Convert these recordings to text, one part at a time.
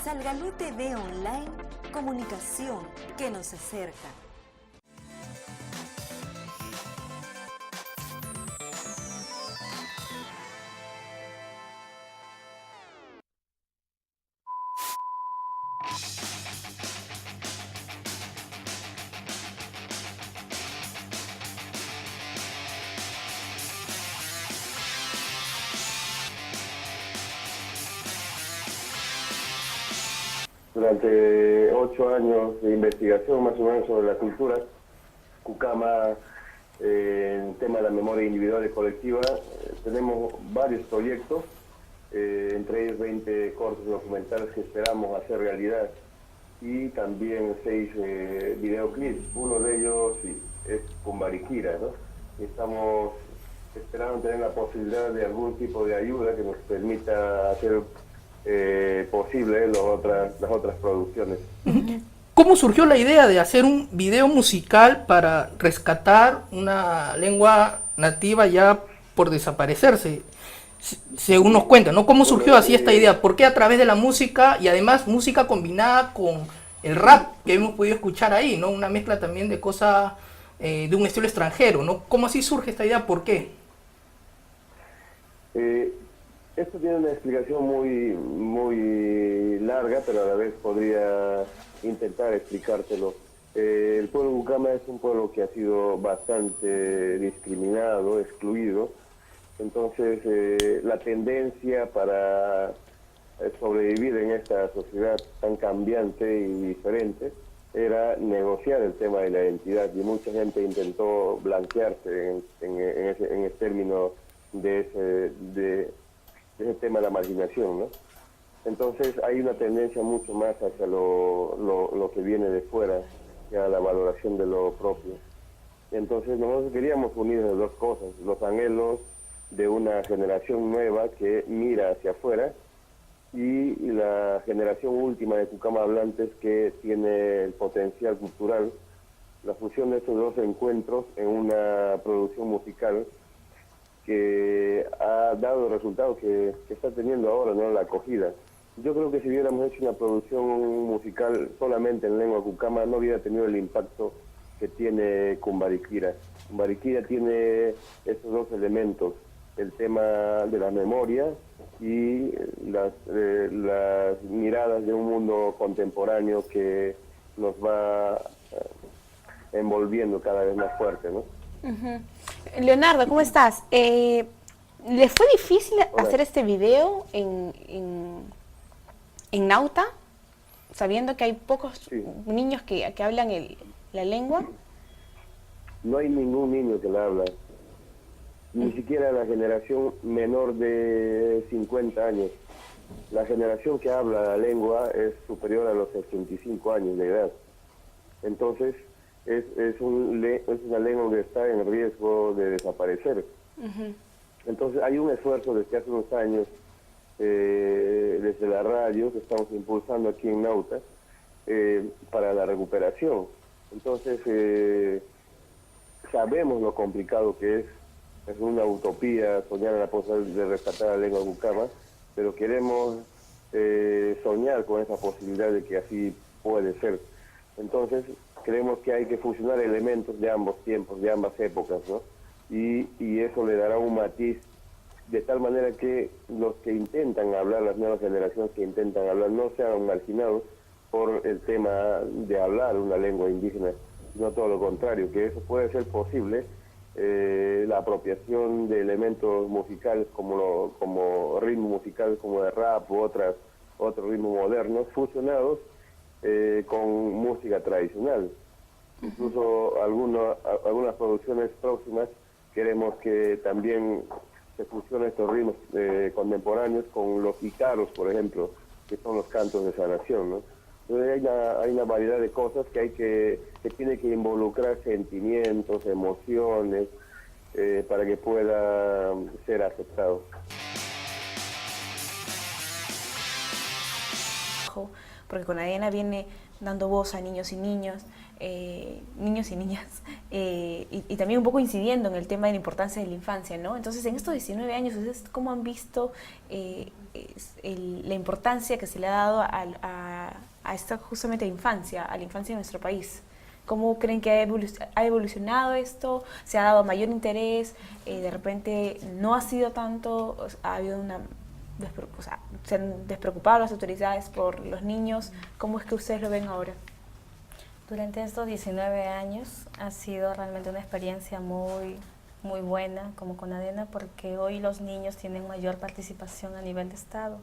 Salgalú TV Online, comunicación que nos acerca. Durante 8 años de investigación más o menos sobre la cultura, Cucama, en el tema de la memoria individual y colectiva, tenemos varios proyectos, entre ellos 20 cortos documentales que esperamos hacer realidad y también 6 videoclips. Uno de ellos es Cumbariquira, ¿no? Estamos esperando tener la posibilidad de algún tipo de ayuda que nos permita hacer posible las otras producciones. ¿Cómo surgió la idea de hacer un video musical para rescatar una lengua nativa ya por desaparecerse? Según nos cuentan, ¿no? ¿Cómo surgió así esta idea? ¿Por qué a través de la música y además música combinada con el rap que hemos podido escuchar ahí, ¿no? Una mezcla también de cosas de un estilo extranjero, ¿no? ¿Cómo así surge esta idea? ¿Por qué? Esto tiene una explicación muy larga, pero a la vez podría intentar explicártelo. El pueblo Cucama es un pueblo que ha sido bastante discriminado, excluido. Entonces, la tendencia para sobrevivir en esta sociedad tan cambiante y diferente era negociar el tema de la identidad, y mucha gente intentó blanquearse en ese término de ese tema de la marginación, ¿no? Entonces hay una tendencia mucho más hacia lo que viene de fuera, a la valoración de lo propio. Entonces nosotros queríamos unir las dos cosas, los anhelos de una generación nueva que mira hacia afuera y la generación última de Cucama hablantes que tiene el potencial cultural, la fusión de estos dos encuentros en una producción musical que ha dado el resultado que está teniendo ahora, ¿no? La acogida. Yo creo que si hubiéramos hecho una producción musical solamente en lengua Cucama, no hubiera tenido el impacto que tiene Cumbariquira. Cumbariquira tiene estos dos elementos, el tema de la memoria y las miradas de un mundo contemporáneo que nos va envolviendo cada vez más fuerte, ¿no? Leonardo, ¿cómo estás? ¿Le fue difícil hacer este video en Nauta, sabiendo que hay pocos niños que hablan la lengua? No hay ningún niño que la habla, ni siquiera la generación menor de 50 años. La generación que habla la lengua es superior a los 65 años de edad. Entonces, es una lengua que está en riesgo de desaparecer. Entonces hay un esfuerzo desde hace unos años, desde la radio, que estamos impulsando aquí en Nauta, para la recuperación. Entonces sabemos lo complicado que es una utopía soñar en la posibilidad de rescatar la lengua Cucama, pero queremos soñar con esa posibilidad de que así puede ser. Entonces creemos que hay que fusionar elementos de ambos tiempos, de ambas épocas, ¿no? Y eso le dará un matiz de tal manera que los que intentan hablar, las nuevas generaciones que intentan hablar, no sean marginados por el tema de hablar una lengua indígena, sino todo lo contrario, que eso puede ser posible, la apropiación de elementos musicales como ritmo musical como de rap u otros ritmos modernos fusionados con música tradicional. Incluso algunas producciones próximas queremos que también se fusionen estos ritmos contemporáneos con los guitarros, por ejemplo, que son los cantos de sanación, ¿no? Entonces hay una variedad de cosas que tiene que involucrar sentimientos, emociones, para que pueda ser aceptado. trabajo, porque CONADENA viene dando voz a niños y niñas, y también un poco incidiendo en el tema de la importancia de la infancia, ¿no? Entonces, en estos 19 años, ¿ustedes cómo han visto la importancia que se le ha dado a esta justamente infancia, a la infancia de nuestro país? ¿Cómo creen que ha evolucionado esto? ¿Se ha dado mayor interés? ¿De repente no ha sido tanto? ¿Ha habido se han despreocupado las autoridades por los niños? ¿Cómo es que ustedes lo ven ahora? Durante estos 19 años ha sido realmente una experiencia muy buena como CONADENA, porque hoy los niños tienen mayor participación a nivel de Estado.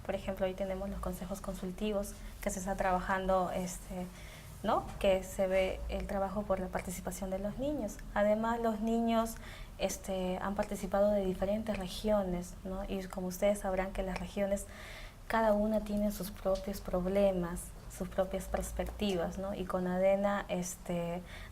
Por ejemplo, hoy tenemos los consejos consultivos que se está trabajando, ¿no? Que se ve el trabajo por la participación de los niños. Además, los niños han participado de diferentes regiones, ¿no? Y como ustedes sabrán que las regiones, cada una tiene sus propios problemas, sus propias perspectivas, ¿no? Y CONADENA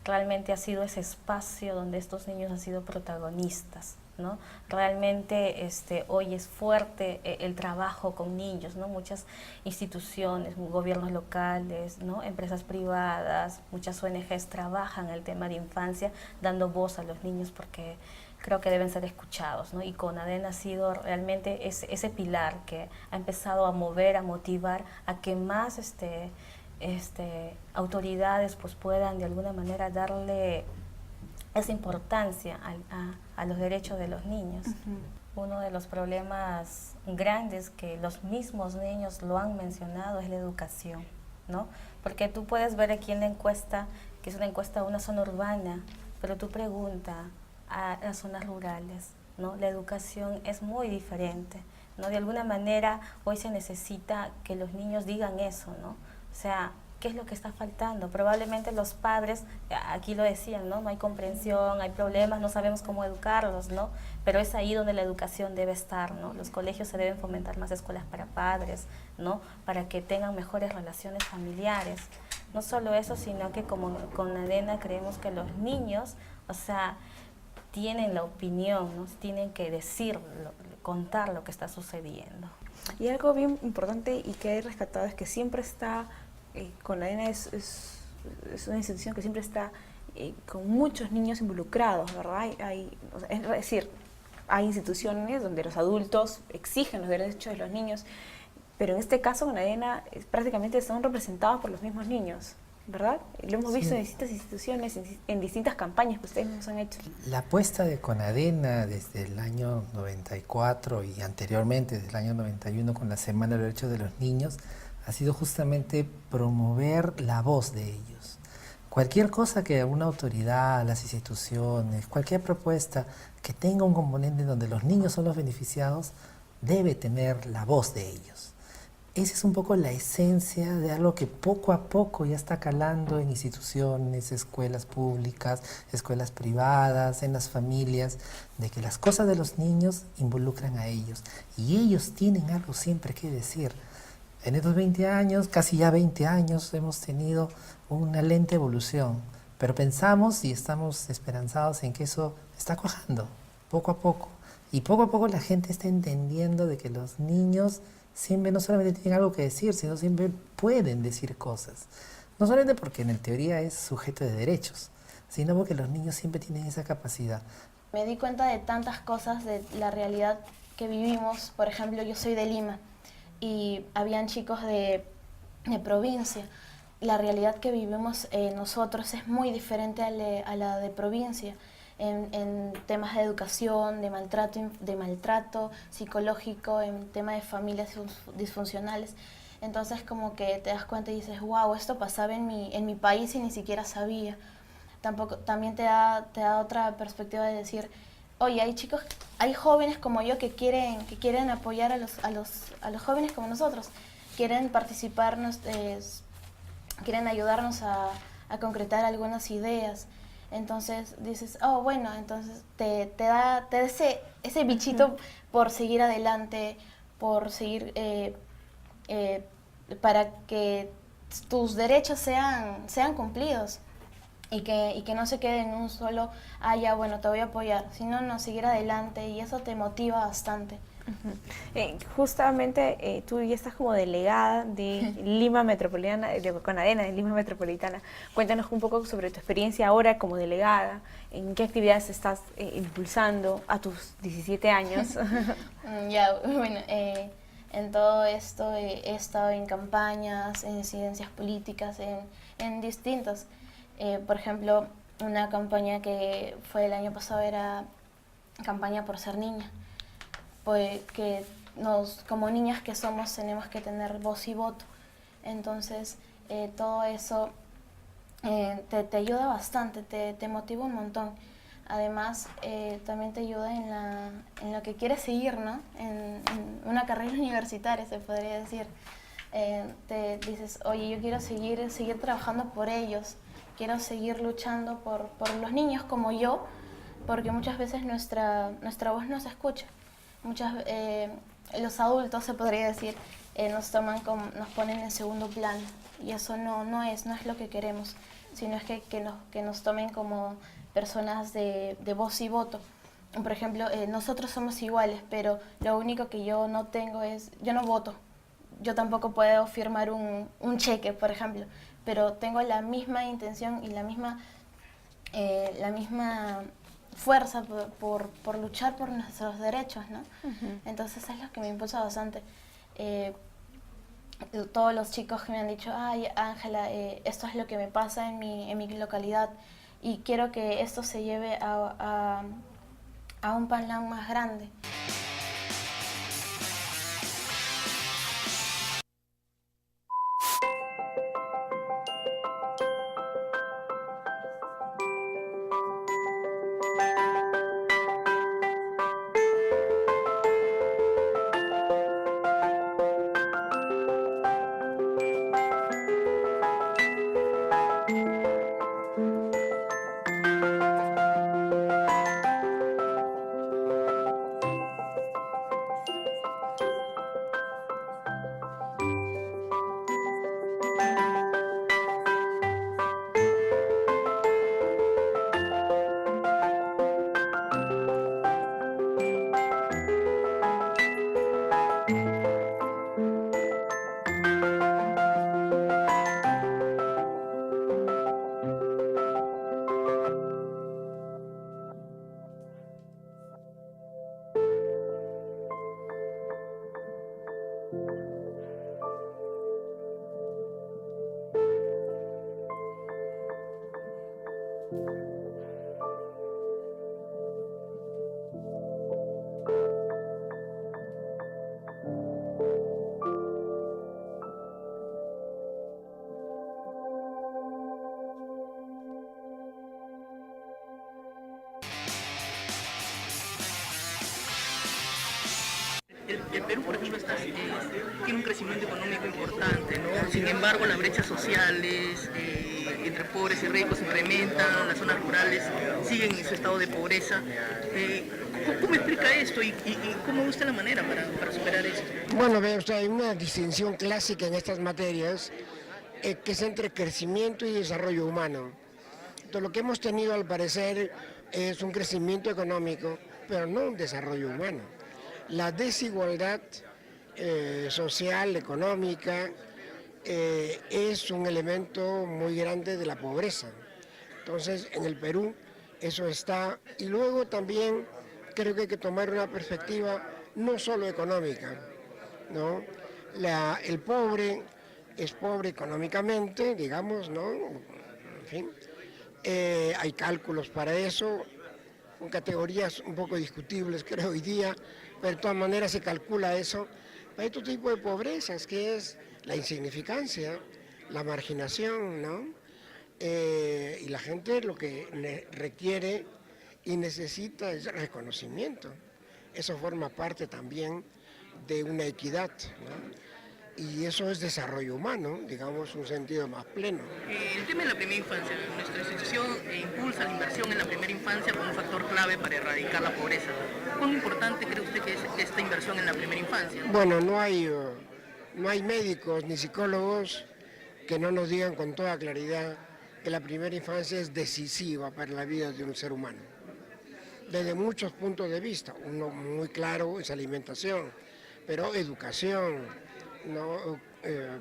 realmente ha sido ese espacio donde estos niños han sido protagonistas, ¿no? Realmente hoy es fuerte el trabajo con niños, ¿no? Muchas instituciones, gobiernos locales, ¿no? Empresas privadas, muchas ONGs trabajan el tema de infancia, dando voz a los niños porque creo que deben ser escuchados, ¿no? Y CONADENA ha sido realmente ese pilar que ha empezado a mover, a motivar, a que más autoridades pues puedan de alguna manera darle esa importancia a los derechos de los niños. Uno de los problemas grandes que los mismos niños lo han mencionado es la educación, ¿no? Porque tú puedes ver aquí en la encuesta, que es una encuesta de una zona urbana, pero tú preguntas a las zonas rurales, ¿no? La educación es muy diferente, ¿no? De alguna manera hoy se necesita que los niños digan eso, ¿no? O sea, ¿qué es lo que está faltando? Probablemente los padres, aquí lo decían, ¿no? No hay comprensión, hay problemas, no sabemos cómo educarlos, ¿no? Pero es ahí donde la educación debe estar, ¿no? Los colegios se deben fomentar más escuelas para padres, ¿no? Para que tengan mejores relaciones familiares. No solo eso, sino que como CONADENA creemos que los niños, o sea, tienen la opinión, ¿no? Tienen que decirlo, contar lo que está sucediendo. Y algo bien importante y que he rescatado es que siempre está, CONADENA es una institución que siempre está con muchos niños involucrados, ¿verdad? Es decir, hay instituciones donde los adultos exigen los derechos de los niños, pero en este caso CONADENA prácticamente son representados por los mismos niños, ¿verdad? Lo hemos visto en distintas instituciones, en distintas campañas que ustedes nos han hecho. La apuesta de CONADENA desde el año 94 y anteriormente, desde el año 91 con la Semana de los Derechos de los Niños, ha sido justamente promover la voz de ellos. Cualquier cosa que una autoridad, las instituciones, cualquier propuesta que tenga un componente donde los niños son los beneficiados, debe tener la voz de ellos. Esa es un poco la esencia de algo que poco a poco ya está calando en instituciones, escuelas públicas, escuelas privadas, en las familias, de que las cosas de los niños involucran a ellos y ellos tienen algo siempre que decir. En estos 20 años, casi ya 20 años, hemos tenido una lenta evolución, pero pensamos y estamos esperanzados en que eso está cuajando poco a poco. Y poco a poco la gente está entendiendo de que los niños siempre no solamente tienen algo que decir, sino siempre pueden decir cosas. No solamente porque en teoría es sujeto de derechos, sino porque los niños siempre tienen esa capacidad. Me di cuenta de tantas cosas de la realidad que vivimos. Por ejemplo, yo soy de Lima y habían chicos de provincia. La realidad que vivimos nosotros es muy diferente a la de provincia. En temas de educación, de maltrato psicológico, en temas de familias disfuncionales. Entonces como que te das cuenta y dices, wow, esto pasaba en mi país y ni siquiera sabía. También te da otra perspectiva de decir, oye, hay jóvenes como yo que quieren apoyar a los jóvenes como nosotros, quieren participarnos, quieren ayudarnos a concretar algunas ideas. Entonces dices, oh, bueno, entonces te da ese bichito por seguir adelante, por seguir, para que tus derechos sean cumplidos y que no se quede en un solo, ya, bueno, te voy a apoyar, sino seguir adelante, y eso te motiva bastante. Justamente tú ya estás como delegada de Lima Metropolitana, de CONADENA, de Lima Metropolitana. Cuéntanos un poco sobre tu experiencia ahora como delegada, en qué actividades estás impulsando a tus 17 años. Ya, bueno, en todo esto he estado en campañas, en incidencias políticas, en distintas. Por ejemplo, una campaña que fue el año pasado era campaña por ser niña. Pues que como niñas que somos tenemos que tener voz y voto. Entonces todo eso te ayuda bastante, te motiva un montón. Además también te ayuda en lo que quieres seguir, ¿no? En una carrera universitaria, se podría decir. Te dices, oye, yo quiero seguir trabajando por ellos, quiero seguir luchando por los niños como yo, porque muchas veces nuestra voz no se escucha. Los adultos, se podría decir, nos ponen en segundo plano, y eso no es lo que queremos, sino es que nos tomen como personas de voz y voto. Por ejemplo, nosotros somos iguales, pero lo único que yo no tengo yo no voto. Yo tampoco puedo firmar un cheque, por ejemplo, pero tengo la misma intención y la misma fuerza por luchar por nuestros derechos, ¿no? Entonces es lo que me impulsa bastante. Todos los chicos que me han dicho, ay, Ángela, esto es lo que me pasa en mi localidad, y quiero que esto se lleve a un plan más grande. El Perú, por ejemplo, tiene un crecimiento económico importante, ¿no? Sin embargo, las brechas sociales entre pobres y ricos incrementan, las zonas rurales siguen en su estado de pobreza. ¿Cómo explica esto y cómo busca la manera para superar esto? Bueno, ve usted, hay una distinción clásica en estas materias que es entre crecimiento y desarrollo humano. Entonces, lo que hemos tenido al parecer es un crecimiento económico, pero no un desarrollo humano. La desigualdad social, económica, es un elemento muy grande de la pobreza. Entonces, en el Perú eso está, y luego también creo que hay que tomar una perspectiva no solo económica, ¿no? El pobre es pobre económicamente, digamos, ¿no? En fin, hay cálculos para eso, con categorías un poco discutibles, creo, hoy día, pero de todas maneras se calcula eso. Hay otro tipo de pobrezas, que es la insignificancia, la marginación, ¿no? Y la gente lo que requiere y necesita es reconocimiento. Eso forma parte también de una equidad, ¿no? Y eso es desarrollo humano, digamos, un sentido más pleno. El tema de la primera infancia, nuestra institución impulsa la inversión en la primera infancia como un factor clave para erradicar la pobreza. ¿Cuán importante cree usted que es esta inversión en la primera infancia? Bueno, no hay médicos ni psicólogos que no nos digan con toda claridad que la primera infancia es decisiva para la vida de un ser humano. desde muchos puntos de vista. Uno muy claro es alimentación, pero educación, ¿no?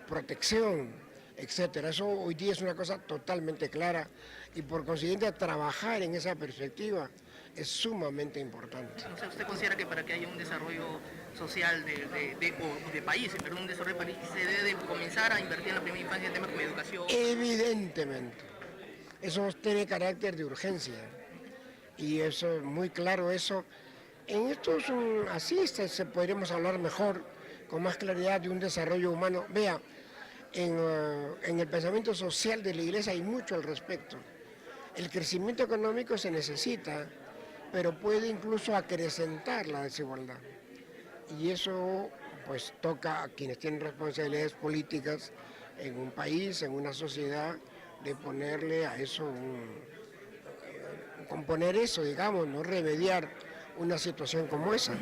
Protección, etcétera. Eso hoy día es una cosa totalmente clara y por consiguiente trabajar en esa perspectiva es sumamente importante. O sea, ¿usted considera que para que haya un desarrollo social de país, pero un desarrollo de país, se debe comenzar a invertir en la primera infancia en temas como educación? Evidentemente, eso tiene carácter de urgencia y eso es muy claro eso. En esto así se podríamos hablar mejor, con más claridad de un desarrollo humano. Vea, en el pensamiento social de la Iglesia hay mucho al respecto. El crecimiento económico se necesita, pero puede incluso acrecentar la desigualdad. Y eso pues toca a quienes tienen responsabilidades políticas en un país, en una sociedad, de ponerle a eso, componer eso, digamos, no remediar una situación como esa.